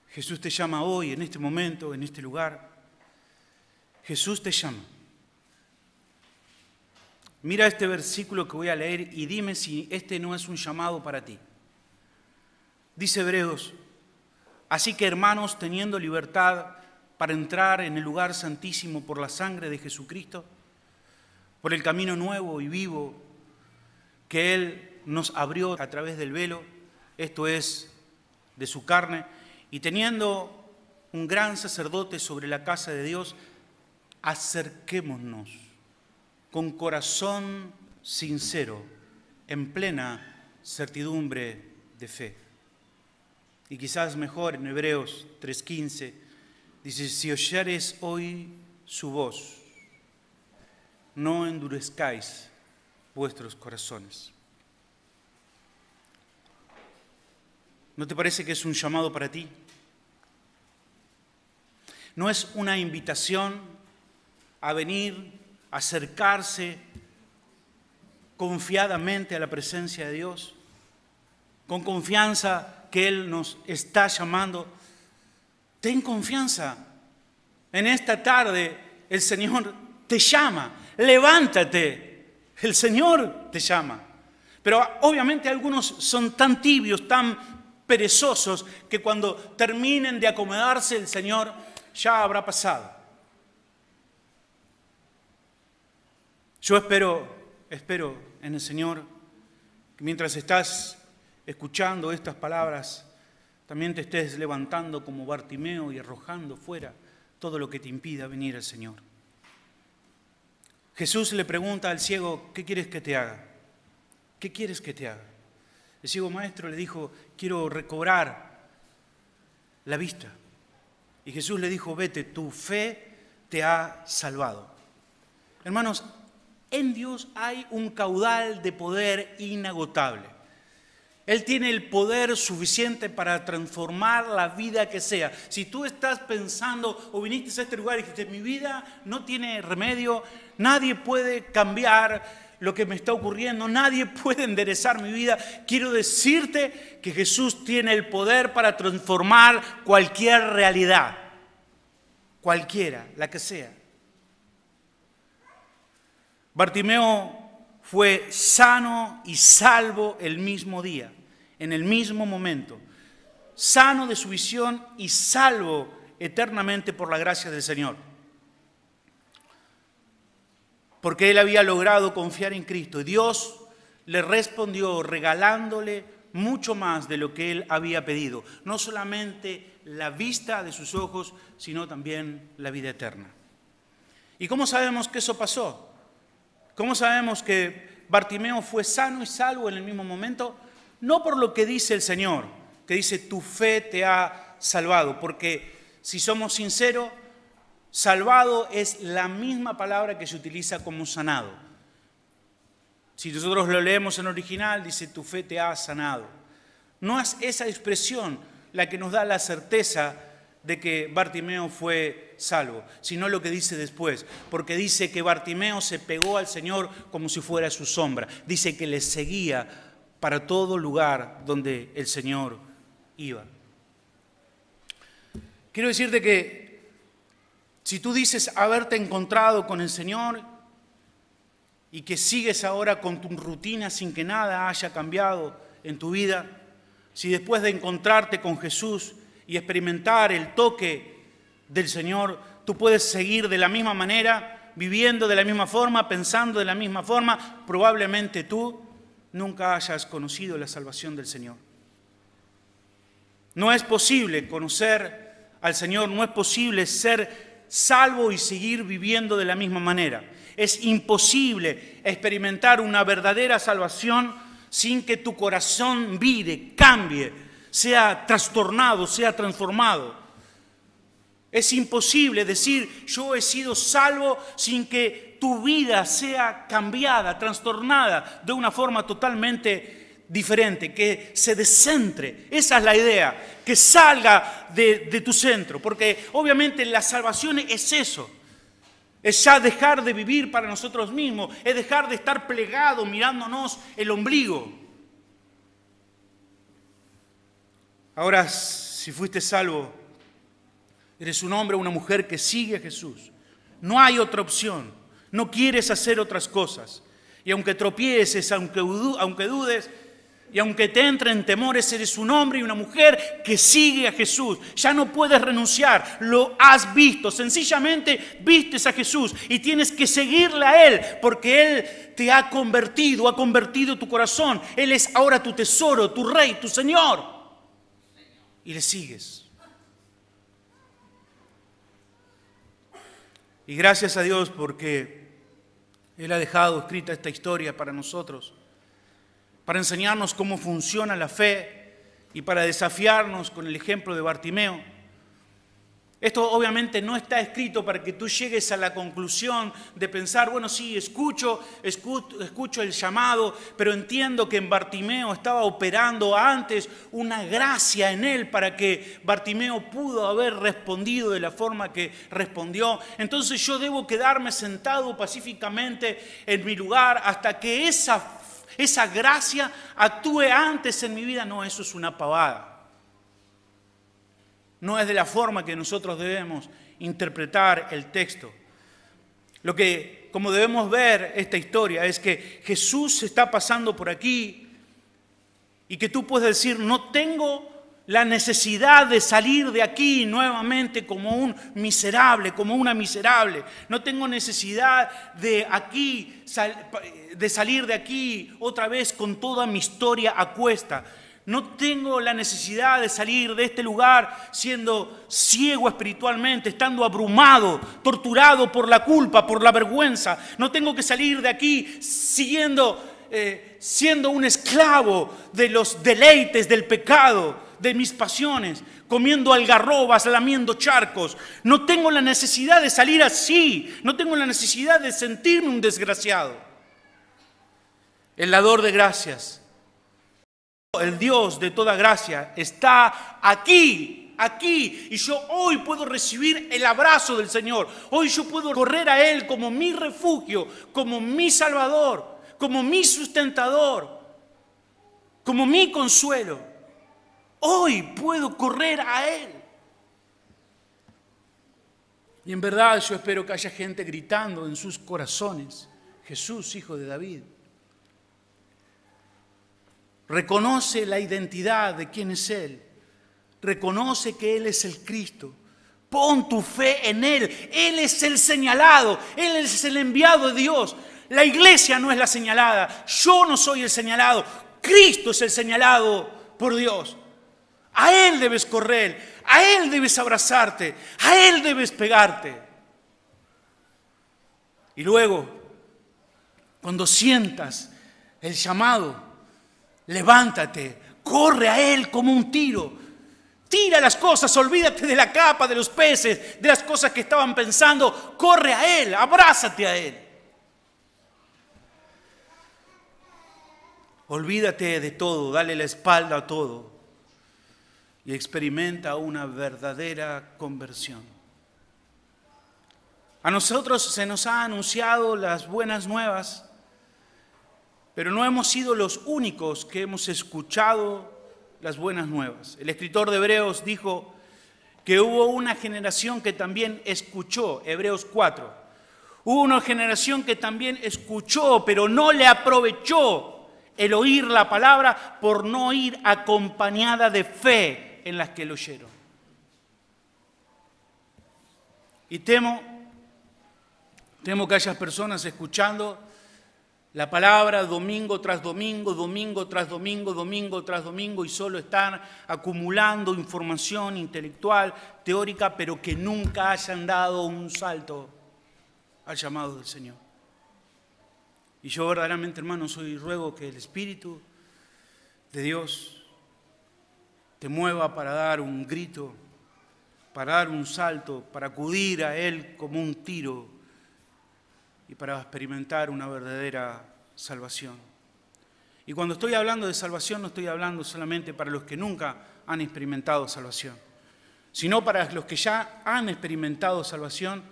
Jesús te llama hoy, en este momento, en este lugar. Jesús te llama. Mira este versículo que voy a leer y dime si este no es un llamado para ti. Dice Hebreos: así que, hermanos, teniendo libertad para entrar en el lugar santísimo por la sangre de Jesucristo, por el camino nuevo y vivo que Él nos abrió a través del velo, esto es, de su carne, y teniendo un gran sacerdote sobre la casa de Dios, acerquémonos con corazón sincero, en plena certidumbre de fe. Y quizás mejor en Hebreos 3:15, dice: si oyereis hoy su voz, no endurezcáis vuestros corazones. ¿No te parece que es un llamado para ti? ¿No es una invitación a venir, a acercarse confiadamente a la presencia de Dios? Con confianza que Él nos está llamando. Ten confianza. En esta tarde el Señor te llama. Levántate. El Señor te llama. Pero obviamente algunos son tan tibios, tan perezosos, que cuando terminen de acomodarse el Señor ya habrá pasado. Yo espero en el Señor que mientras estás escuchando estas palabras, también te estés levantando como Bartimeo y arrojando fuera todo lo que te impida venir al Señor. Jesús le pregunta al ciego: ¿qué quieres que te haga? ¿Qué quieres que te haga? El ciego: maestro, le dijo, quiero recobrar la vista. Y Jesús le dijo: vete, tu fe te ha salvado. Hermanos, en Dios hay un caudal de poder inagotable. Él tiene el poder suficiente para transformar la vida que sea. Si tú estás pensando o viniste a este lugar y dijiste: mi vida no tiene remedio, nadie puede cambiar lo que me está ocurriendo, nadie puede enderezar mi vida, quiero decirte que Jesús tiene el poder para transformar cualquier realidad, cualquiera, la que sea. Bartimeo fue sano y salvo el mismo día, en el mismo momento, sano de su visión y salvo eternamente por la gracia del Señor. Porque él había logrado confiar en Cristo y Dios le respondió regalándole mucho más de lo que él había pedido. No solamente la vista de sus ojos, sino también la vida eterna. ¿Y cómo sabemos que eso pasó? ¿Cómo sabemos que Bartimeo fue sano y salvo en el mismo momento? No por lo que dice el Señor, que dice: tu fe te ha salvado. Porque si somos sinceros, salvado es la misma palabra que se utiliza como sanado. Si nosotros lo leemos en original, dice: tu fe te ha sanado. No es esa expresión la que nos da la certeza de que Bartimeo fue salvo, sino lo que dice después, porque dice que Bartimeo se pegó al Señor como si fuera su sombra. Dice que le seguía para todo lugar donde el Señor iba. Quiero decirte que si tú dices haberte encontrado con el Señor y que sigues ahora con tu rutina sin que nada haya cambiado en tu vida, si después de encontrarte con Jesús y experimentar el toque del Señor, tú puedes seguir de la misma manera, viviendo de la misma forma, pensando de la misma forma, probablemente tú nunca hayas conocido la salvación del Señor. No es posible conocer al Señor, no es posible ser salvo y seguir viviendo de la misma manera. Es imposible experimentar una verdadera salvación sin que tu corazón vire, cambie, sea trastornado, sea transformado. Es imposible decir yo he sido salvo sin que tu vida sea cambiada, trastornada de una forma totalmente diferente, que se descentre. Esa es la idea, que salga de tu centro, porque obviamente la salvación es eso. Es ya dejar de vivir para nosotros mismos, es dejar de estar plegado mirándonos el ombligo. Ahora, si fuiste salvo, eres un hombre o una mujer que sigue a Jesús. No hay otra opción, no quieres hacer otras cosas. Y aunque tropieces, aunque dudes, y aunque te entren temores, eres un hombre y una mujer que sigue a Jesús. Ya no puedes renunciar, lo has visto. Sencillamente vistes a Jesús y tienes que seguirle a Él porque Él te ha convertido tu corazón. Él es ahora tu tesoro, tu Rey, tu Señor. Y le sigues. Y gracias a Dios porque Él ha dejado escrita esta historia para nosotros, para enseñarnos cómo funciona la fe y para desafiarnos con el ejemplo de Bartimeo. Esto obviamente no está escrito para que tú llegues a la conclusión de pensar, bueno, sí, escucho el llamado, pero entiendo que en Bartimeo estaba operando antes una gracia en él para que Bartimeo pudo haber respondido de la forma que respondió. Entonces yo debo quedarme sentado pacíficamente en mi lugar hasta que esa gracia actúe antes en mi vida. No, eso es una pavada. No es de la forma que nosotros debemos interpretar el texto. Como debemos ver esta historia, es que Jesús está pasando por aquí y que tú puedes decir, no tengo la necesidad de salir de aquí nuevamente como un miserable, como una miserable. No tengo necesidad de salir de aquí otra vez con toda mi historia a cuesta. No tengo la necesidad de salir de este lugar siendo ciego espiritualmente, estando abrumado, torturado por la culpa, por la vergüenza. No tengo que salir de aquí siendo un esclavo de los deleites del pecado, de mis pasiones, comiendo algarrobas, lamiendo charcos. No tengo la necesidad de salir así. No tengo la necesidad de sentirme un desgraciado. El dador de gracias, el Dios de toda gracia, está aquí, y yo hoy puedo recibir el abrazo del Señor. Hoy yo puedo correr a Él como mi refugio, como mi Salvador, como mi sustentador, como mi consuelo. Hoy puedo correr a Él. Y en verdad yo espero que haya gente gritando en sus corazones, Jesús, Hijo de David. Reconoce la identidad de quién es Él. Reconoce que Él es el Cristo. Pon tu fe en Él. Él es el señalado. Él es el enviado de Dios. La iglesia no es la señalada. Yo no soy el señalado. Cristo es el señalado por Dios. A Él debes correr. A Él debes abrazarte. A Él debes pegarte. Y luego, cuando sientas el llamado, levántate, corre a Él como un tiro. Tira las cosas, olvídate de la capa, de los peces, de las cosas que estaban pensando. Corre a Él, abrázate a Él. Olvídate de todo, dale la espalda a todo y experimenta una verdadera conversión. A nosotros se nos ha anunciado las buenas nuevas, pero no hemos sido los únicos que hemos escuchado las buenas nuevas. El escritor de Hebreos dijo que hubo una generación que también escuchó, Hebreos 4. Hubo una generación que también escuchó, pero no le aprovechó el oír la palabra por no ir acompañada de fe en las que lo oyeron. Y temo que haya personas escuchando la palabra domingo tras domingo, domingo tras domingo, domingo tras domingo, y solo están acumulando información intelectual, teórica, pero que nunca hayan dado un salto al llamado del Señor. Y yo verdaderamente, hermanos, hoy ruego que el Espíritu de Dios te mueva para dar un grito, para dar un salto, para acudir a Él como un tiro y para experimentar una verdadera salvación. Y cuando estoy hablando de salvación, no estoy hablando solamente para los que nunca han experimentado salvación, sino para los que ya han experimentado salvación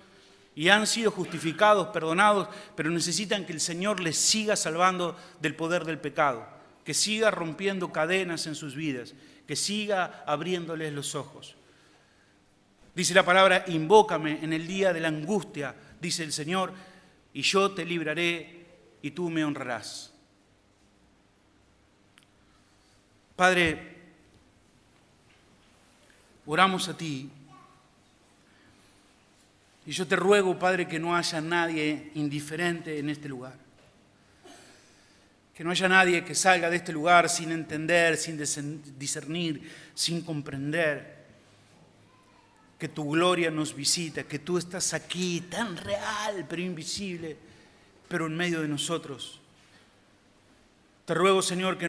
y han sido justificados, perdonados, pero necesitan que el Señor les siga salvando del poder del pecado, que siga rompiendo cadenas en sus vidas, que siga abriéndoles los ojos. Dice la palabra, invócame en el día de la angustia, dice el Señor, y yo te libraré y tú me honrarás. Padre, oramos a ti y yo te ruego, Padre, que no haya nadie indiferente en este lugar. Que no haya nadie que salga de este lugar sin entender, sin discernir, sin comprender que tu gloria nos visita, que tú estás aquí tan real, pero invisible, pero en medio de nosotros. Te ruego, Señor, que